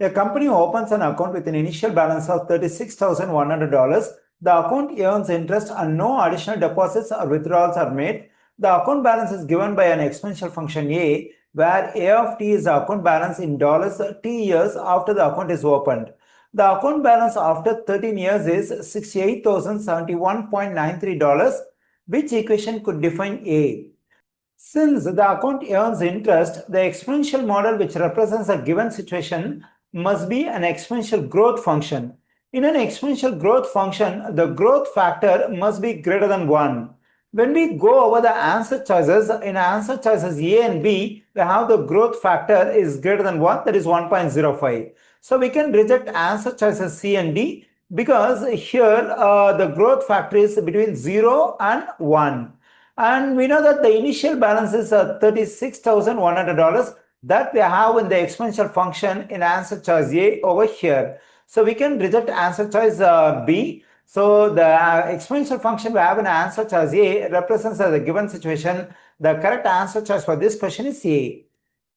A company opens an account with an initial balance of $36,100. The account earns interest and no additional deposits or withdrawals are made. The account balance is given by an exponential function A, where A of t is the account balance in dollars t years after the account is opened. The account balance after 13 years is $68,071.93. Which equation could define A? Since the account earns interest, the exponential model which represents a given situation must be an exponential growth function. In an exponential growth function, the growth factor must be greater than 1. When we go over the answer choices, in answer choices A and B, we have the growth factor is greater than 1, that is 1.05. So we can reject answer choices C and D because here the growth factor is between 0 and 1. And we know that the initial balance is $36,100 that we have in the exponential function in answer choice A over here. So we can reject answer choice B. So the exponential function we have in answer choice A represents the given situation. The correct answer choice for this question is A.